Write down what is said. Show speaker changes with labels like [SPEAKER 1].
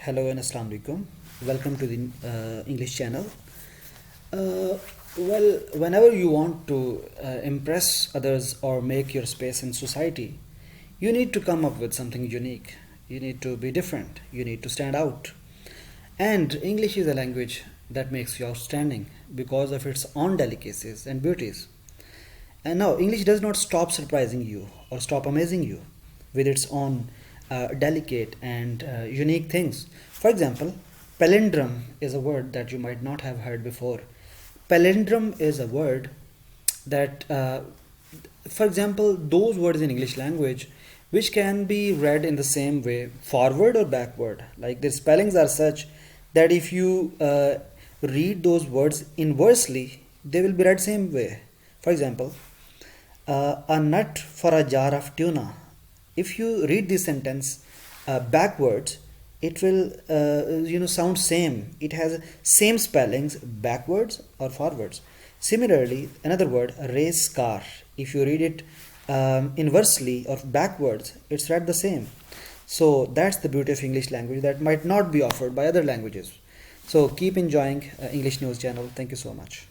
[SPEAKER 1] Hello and Assalamu alaikum. Welcome to the English channel. Well, whenever you want to impress others or make your space in society, you need to come up with something unique. You need to be different. You need to stand out. And English is a language that makes you outstanding because of its own delicacies and beauties. And now, English does not stop surprising you or stop amazing you with its own delicate and unique things. For example, palindrome is a word that you might not have heard before. Palindrome is a word that, for example, those words in English language which can be read in the same way, forward or backward. Like their spellings are such that if you read those words inversely, they will be read same way. For example, a nut for a jar of tuna. If you read this sentence backwards, it will sound same. It has same spellings backwards or forwards. Similarly, another word, race car. If you read it inversely or backwards, it's read the same. So that's the beauty of English language that might not be offered by other languages. So keep enjoying English News Channel. Thank you so much.